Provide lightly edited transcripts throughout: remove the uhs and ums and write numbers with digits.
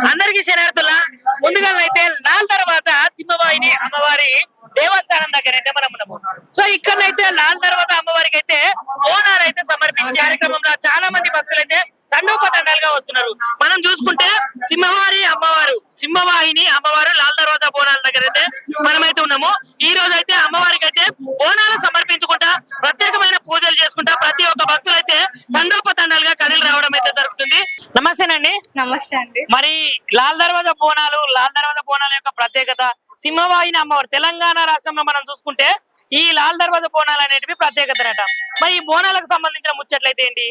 అందరికి శరణార్థులా ముందుగా అయితే లాల్ తర్వాత సింహవాహిని అమ్మవారి దేవస్థానం దగ్గర అయితే మనం ఉన్నాము. సో ఇక్కడైతే లాల్ తర్వాత అమ్మవారికి అయితే బోనాలు అయితే సమర్పించే కార్యక్రమంలో చాలా మంది భక్తులు అయితే తండోపతండాలుగా వస్తున్నారు. మనం చూసుకుంటే సింహవాహిని అమ్మవారు లాల్ దర్వాజా బోనాల దగ్గర అయితే మనమైతే ఉన్నాము. ఈ రోజు అయితే అమ్మవారికి అయితే బోనాలు సమర్పించుకుంటా ప్రత్యేకమైన పూజలు చేసుకుంటా ప్రతి ఒక్క భక్తులు అయితే తండోపతండాలుగా కదిలి రావడం అయితే జరుగుతుంది. నమస్తేనండి. నమస్తే అండి. మరి లాల్ దర్వాజా బోనాల యొక్క ప్రత్యేకత, సింహవాహిని అమ్మవారు తెలంగాణ రాష్ట్రంలో మనం చూసుకుంటే ఈ లాల్ దర్వాజా బోనాలు అనేటివి ప్రత్యేకతనట. మరి ఈ బోనాలకు సంబంధించిన ముచ్చట్లయితే ఏంటి?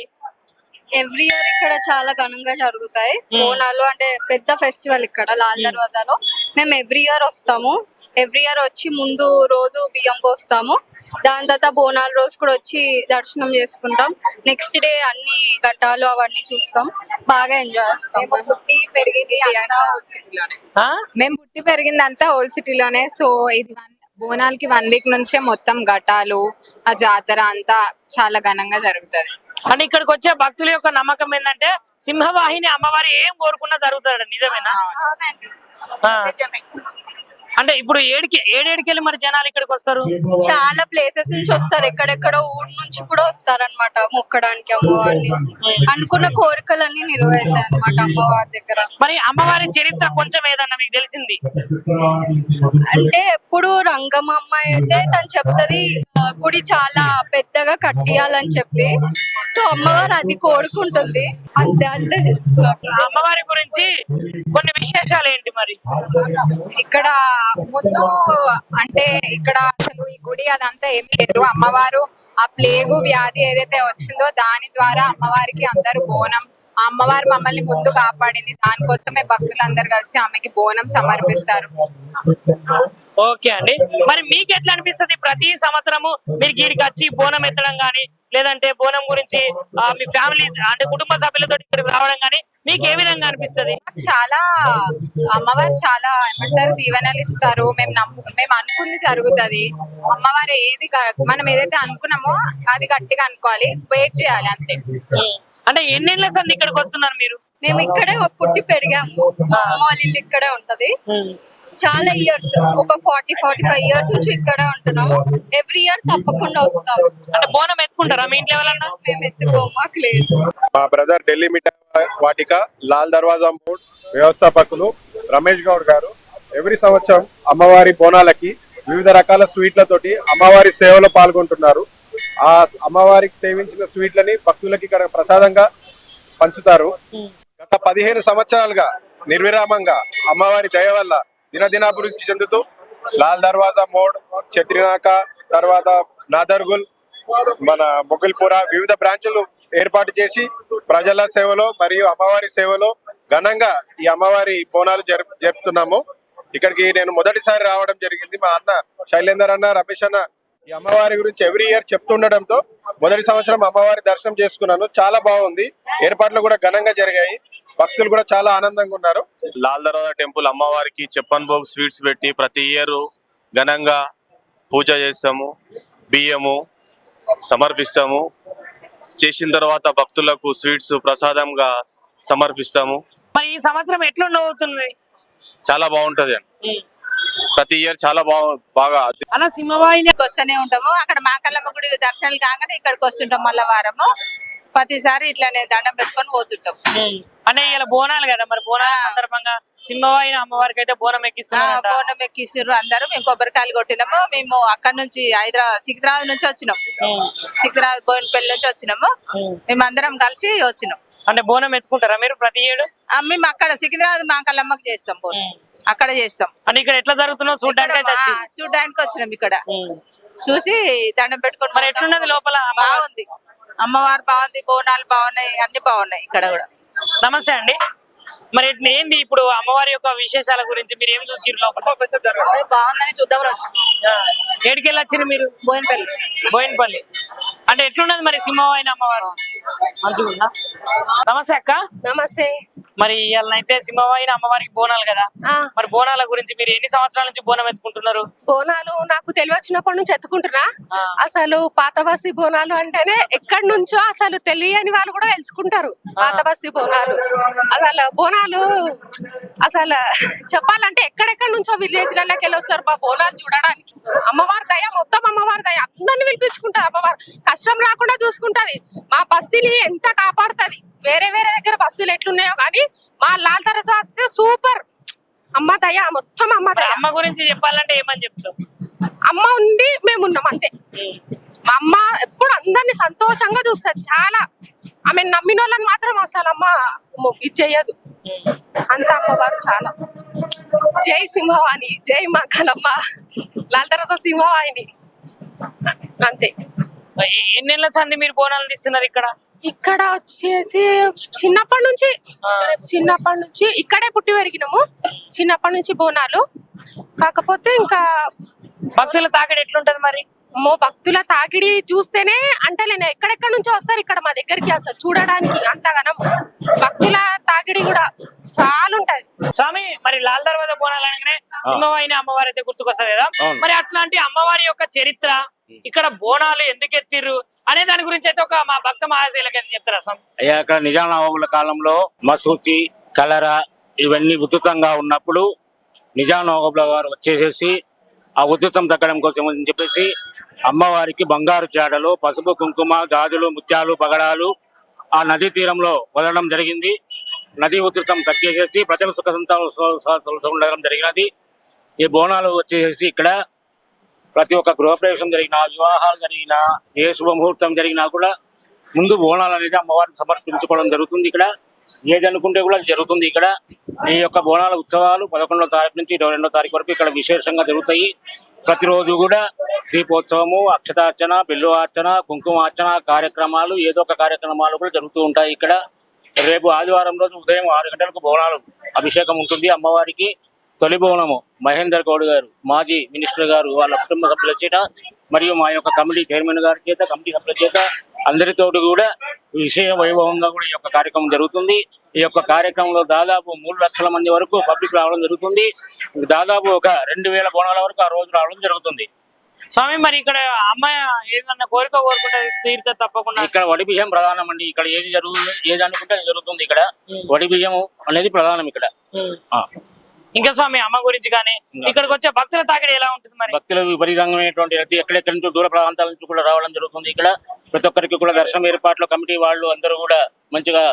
ఎవ్రీ ఇయర్ ఇక్కడ చాలా ఘనంగా జరుగుతాయి బోనాలు. అంటే పెద్ద ఫెస్టివల్ ఇక్కడ లాల్ దర్వాజాలో. మేము ఎవ్రీ ఇయర్ వస్తాము. ఎవ్రీ ఇయర్ వచ్చి ముందు రోజు బియ్యం పోస్తాము. దాని తర్వాత బోనాల రోజు కూడా వచ్చి దర్శనం చేసుకుంటాం. నెక్స్ట్ డే అన్ని ఘట్టాలు అవన్నీ చూస్తాం. బాగా ఎంజాయ్ చేస్తాం. మేము పుట్టి పెరిగింది అంతా ఓల్డ్ సిటీలోనే. సో ఇది బోనాలకి 1 వీక్ నుంచే మొత్తం ఘటాలు ఆ జాతర అంతా చాలా ఘనంగా జరుగుతుంది. అని ఇక్కడికి వచ్చే భక్తుల యొక్క నమ్మకం ఏంటంటే సింహవాహిని అమ్మవారి ఏం కోరుకున్నా జరుగుతాడు. నిజమేనా? అంటే ఇప్పుడు ఏడేడికెళ్ళి మరి జనాలు ఇక్కడికి వస్తారు. చాలా ప్లేసెస్ నుంచి వస్తారు. ఎక్కడెక్కడో ఊరు నుంచి కూడా వస్తారు అనమాట మొక్కడానికి అమ్మవారిని. అనుకున్న కోరికలన్నీ నెరవేరుతాయి అనమాట అమ్మవారి దగ్గర. మరి అమ్మవారి చరిత్ర కొంచెం ఏదన్నా మీకు తెలిసింది? అంటే ఎప్పుడు రంగమ్మ అయితే తను చెప్తది గుడి చాలా పెద్దగా కట్టియాలని చెప్పి. సో అమ్మవారు అది కోరుకుంటుంది. అంతే అంతే. అమ్మవారి గురించి కొన్ని విశేషాలు ఏంటి మరి? ఇక్కడ ముందు అంటే ఇక్కడ అసలు ఈ గుడి అదంతా ఏమీ లేదు. అమ్మవారు ఆ ప్లేగు వ్యాధి ఏదైతే వచ్చిందో దాని ద్వారా అమ్మవారికి అందరూ బోనం, ఆ అమ్మవారు మమ్మల్ని ముందు కాపాడింది. దానికోసమే భక్తులందరూ కలిసి ఆమెకి బోనం సమర్పిస్తారు. ఓకే అండి. మరి మీకు ఎట్లా అనిపిస్తుంది ప్రతి సంవత్సరము మీరు గీడికి వచ్చి బోనం ఎత్తడం గానీ, లేదంటే బోనం గురించి మీ ఫ్యామిలీ అంటే కుటుంబ సభ్యులతో ఇక్కడికి రావడం గానీ మీకు ఏ విధంగా అనిపిస్తుంది? చాలా అమ్మవారు చాలా ఏమంటారు దీవెనలు ఇస్తారు. మేము అనుకుంది జరుగుతుంది. అమ్మవారు మనం ఏదైతే అనుకున్నామో అది గట్టిగా అనుకోవాలి, వెయిట్ చేయాలి అంతే. అంటే ఎన్నేళ్ల సంది ఇక్కడికి వస్తున్నారు మీరు? మేము ఇక్కడే పుట్టి పెరిగాము. మా అమ్మ వాళ్ళ ఇల్లు ఇక్కడే ఉంటది. చాలా ఇయర్స్, ఒక 40-45 ఇయర్స్ నుంచి ఇక్కడే ఉంటున్నాము. ఎవ్రీ ఇయర్ తప్పకుండా వస్తాము. అంటే బోనం ఎత్తుకుంటారా మీ ఇంట్లో ఎవరన్నా? మేము ఎత్తుకోము, మాకు లేదు. మా బ్రదర్ ఢిల్లీ మిఠాయి వాటిక లాల్ దర్వాజా బోర్డ్ వ్యవస్థాపకులు రమేష్ గౌడ్ గారు ఎవ్రీ సంవత్సరం అమ్మవారి బోనాలకి వివిధ రకాల స్వీట్లతోటి అమ్మవారి సేవలో పాల్గొంటున్నారు. ఆ అమ్మవారికి సేవించిన స్వీట్లని భక్తులకి ఇక్కడ ప్రసాదంగా పంచుతారు. గత 15 సంవత్సరాలుగా నిర్విరామంగా అమ్మవారి దయ వల్ల దినదినాభివృద్ధి చెందుతూ లాల్ దర్వాజా మోడ్, చత్రినాక, తర్వాత నాదర్గుల్, మన మొగుల్పుర వివిధ బ్రాంచులు ఏర్పాటు చేసి ప్రజల సేవలో మరియు అమ్మవారి సేవలో ఘనంగా ఈ అమ్మవారి బోనాలు జరుపుతున్నాము. ఇక్కడికి నేను మొదటిసారి రావడం జరిగింది. మా అన్న శైలేందర్ అన్న, రమేష్ అన్న ఈ అమ్మవారి గురించి ఎవ్రీ ఇయర్ చెప్తుండడంతో మొదటి సంవత్సరం అమ్మవారి దర్శనం చేసుకున్నాను. చాలా బాగుంది. ఏర్పాట్లు కూడా ఘనంగా జరిగాయి. భక్తులు కూడా చాలా ఆనందంగా ఉన్నారు. లాల్ దర్వాజా టెంపుల్ అమ్మవారికి చెప్పన్ భోగ్ స్వీట్స్ పెట్టి ప్రతి ఇయర్ ఘనంగా పూజ చేస్తాము, బియ్యము సమర్పిస్తాము. చేసిన తర్వాత భక్తులకు స్వీట్స్ ప్రసాదంగా సమర్పిస్తాము. మరి ఈ సంవత్సరం ఎట్లుండబోతుంది? చాలా బాగుంటది అండి. ప్రతి ఇయర్ చాలా బాగా అలా సింహవాహిని వస్తూనే ఉంటాము. అక్కడ మాకల్లమ్మ గుడి దర్శనాలు కాగానే ఇక్కడికి వస్తుంటాం. మళ్ళా వారము ప్రతిసారి ఇట్లానే దండం పెట్టుకొని పోతుంటాం. అంటే ఇలా బోనాలు కదా, మరి బోనాల సందర్భంగా సింహవాహిని అమ్మవారికి అయితే బోనం ఎక్కిస్తున్నారు. బోనం ఎక్కిస్తారు అందరూ. మేము కొబ్బరికాయలు కొట్టినాము. మేము అక్కడ నుంచి సికింద్రాబాద్ నుంచి వచ్చినాం. సికింద్రాబాద్ బోయినపల్లి నుంచి వచ్చినాము. మేము అందరం కలిసి వచ్చినాం. అంటే బోనం ఎత్తుకుంటారా మీరు ప్రతి ఏడు? మేము అక్కడ సికింద్రాబాద్ మాకల్లమ్మకి చేస్తాం బోనం. అక్కడ చేస్తాం. అంటే ఇక్కడ ఎట్లా జరుగుతుందో చూడడానికి వచ్చినాం. ఇక్కడ చూసి దండం పెట్టుకుని. మరి ఎట్లున్నది లోపల? బాగుంది, అమ్మవారు బాగుంది, బోనాలు బాగున్నాయి, అన్ని బాగున్నాయి ఇక్కడ కూడా. నమస్తే అండి. మరి ఏంది ఇప్పుడు అమ్మవారి యొక్క విశేషాల గురించి మీరు ఏం చూసి లోపల? బాగుందని చూద్దామని వచ్చాం. ఏడికెళ్ళి వచ్చారు మీరు? బోయినపల్లి. అంటే ఎట్లున్నది మరి సింహవాహిని అమ్మవారు? మంచిగా. నమస్తే అక్క. నమస్తే. మరి ఇవాళనైతే సింహవాహిని అమ్మవారికి బోనాలు కదా, మరి బోనాల గురించి మీరు ఎన్ని సంవత్సరాల నుంచి బోనం ఎత్తుకుంటున్నారు? బోనాలు నాకు తెలివచ్చినప్పటి నుంచి ఎత్తుకుంటున్నా. అసలు పాతబస్తీ బోనాలు అంటేనే ఎక్కడి నుంచో అసలు తెలియని వాళ్ళు కూడా తెలుసుకుంటారు. పాతబస్తీ బోనాలు అసలు బోనాలు అసలు చెప్పాలంటే ఎక్కడెక్కడి నుంచో విలేజ్లకి వెళ్ళి వస్తారు మా బోనాలు చూడడానికి. అమ్మవారి దయ, మొత్తం అమ్మవారి దయ, అందరిని పిలిపించుకుంటది అమ్మవారు. కష్టం రాకుండా చూసుకుంటది, మా బస్తీని ఎంత కాపాడుతది. వేరే వేరే దగ్గర బస్సులు ఎట్లున్నాయో కానీ మా లాల్ దర్వాజా అయితే సూపర్. అమ్మ దయ, మొత్తం అమ్మ దయ. అమ్మ గురించి చెప్పాలంటే ఏమని చెప్తావు? అమ్మ ఉంది, మేము ఉన్నాం అంతే. మా అమ్మ ఎప్పుడు అందరిని సంతోషంగా చూస్తారు. చాలా ఆమె నమ్మిన వాళ్ళని మాత్రం అసలు అమ్మ ఇది చెయ్యదు. అంత అమ్మవారు చాలా. జై సింహవాణి, జై మా కలమ్మ, లాల్ దర్వాజా సింహవాణి అంతే. ఎన్నెళ్ళ సంది మీరు బోనాలు తీస్తున్నారు ఇక్కడ? ఇక్కడ వచ్చేసి చిన్నప్పటి నుంచి ఇక్కడే పుట్టి పెరిగినాము. చిన్నప్పటి నుంచి బోనాలు. కాకపోతే ఇంకా భక్తుల తాకిడి ఎట్లుంటది మరి? భక్తుల తాకిడి చూస్తేనే అంటే నేను ఎక్కడెక్కడి నుంచో వస్తారు ఇక్కడ మా దగ్గరికి అసలు చూడడానికి. అంతగానం భక్తుల తాకిడి కూడా చాలా ఉంటది. స్వామి, మరి లాల్ దర్వాజా బోనాలు అనగానే సింహవాహిని అమ్మవారి అయితే గుర్తుకొస్తుంది కదా. మరి అట్లాంటి అమ్మవారి యొక్క చరిత్ర, ఇక్కడ బోనాలు ఎందుకు ఎత్తిర్రు అనే దాని గురించి అయితే ఒక మా భక్త మహాశైలకి అయితే చెప్తారా స్వామి? అయ్యా, అక్కడ నిజాం కాలంలో మసూతి, కలరా ఇవన్నీ ఉధృతంగా ఉన్నప్పుడు నిజాం నవాబుల వారు వచ్చేసేసి ఆ ఉధృతం తగ్గడం కోసం అని చెప్పేసి అమ్మవారికి బంగారు చాడలు, పసుపు, కుంకుమ, గాజులు, ముత్యాలు, పగడాలు ఆ నదీ తీరంలో వదలడం జరిగింది. నదీ ఉధృతం తగ్గేసేసి ప్రజల సుఖ సంతాలు ఉండడం జరిగినది. ఈ బోనాలు వచ్చేసేసి ఇక్కడ ప్రతి ఒక్క గృహప్రవేశం జరిగినా, వివాహాలు జరిగినా, ఏ శుభముహూర్తం జరిగినా కూడా ముందు బోనాలు అనేది అమ్మవారిని సమర్పించుకోవడం జరుగుతుంది. ఇక్కడ ఏది అనుకుంటే కూడా జరుగుతుంది. ఇక్కడ ఈ యొక్క బోనాల ఉత్సవాలు 11వ తారీఖు నుంచి 22వ తారీఖు వరకు ఇక్కడ విశేషంగా జరుగుతాయి. ప్రతిరోజు కూడా దీపోత్సవము, అక్షతార్చన, బిల్వార్చన, కుంకుమార్చన కార్యక్రమాలు, ఏదో ఒక కార్యక్రమాలు కూడా జరుగుతూ ఉంటాయి. ఇక్కడ రేపు ఆదివారం రోజు ఉదయం 6 గంటలకు బోనాలు అభిషేకం ఉంటుంది అమ్మవారికి. తొలి బోనము మహేందర్ గౌడ్ గారు, మాజీ మినిస్టర్ గారు, వాళ్ళ కుటుంబ సభ్యుల చేత మరియు మా యొక్క కమిటీ చైర్మన్ గారి చేత, కమిటీ సభ్యుల చేత అందరితోటి కూడా విశేష వైభవంగా కూడా ఈ యొక్క కార్యక్రమం జరుగుతుంది. ఈ యొక్క కార్యక్రమంలో దాదాపు 3 లక్షల మంది వరకు పబ్లిక్ రావడం జరుగుతుంది. దాదాపు ఒక 2000 బోనాల వరకు ఆ రోజు రావడం జరుగుతుంది. స్వామి, మరి ఇక్కడ అమ్మ ఏదన్నా కోరిక కోరుకుంటే తీరితే తప్పకుండా? ఇక్కడ వడి బియ్యం ప్రధానం అండి. ఇక్కడ ఏది అనుకుంటే అది జరుగుతుంది. ఇక్కడ వడి బియ్యం అనేది ప్రధానం ఇక్కడ. ఇంకా స్వామి, అమ్మ గురించి కానీ ఇక్కడికి వచ్చే భక్తుల తాకిడి ఎలా ఉంటుంది మరి? భక్తులు విపరీతమైనటువంటి ఎక్కడెక్కడి నుంచి దూర ప్రాంతాల నుంచి కూడా రావడం జరుగుతుంది. ఇక్కడ ప్రతి ఒక్కరికి కూడా దర్శనం ఏర్పాట్లు కమిటీ వాళ్ళు అందరూ కూడా మంచిగా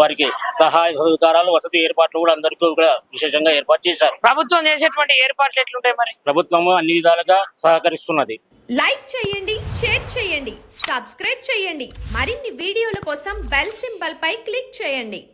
వారికి సహాయ సహకారాలు, వసతి ఏర్పాట్లు కూడా అందరికీ కూడా విశేషంగా ఏర్పాటు చేశారు. ప్రభుత్వం చేసేటువంటి ఏర్పాట్లు ఎట్లుంటాయి మరి? ప్రభుత్వము అన్ని విధాలుగా సహకరిస్తున్నది. లైక్ చేయండి, షేర్ చేయండి, సబ్స్క్రైబ్ చేయండి. మరిన్ని వీడియోల కోసం బెల్ సింబల్ పై క్లిక్ చేయండి.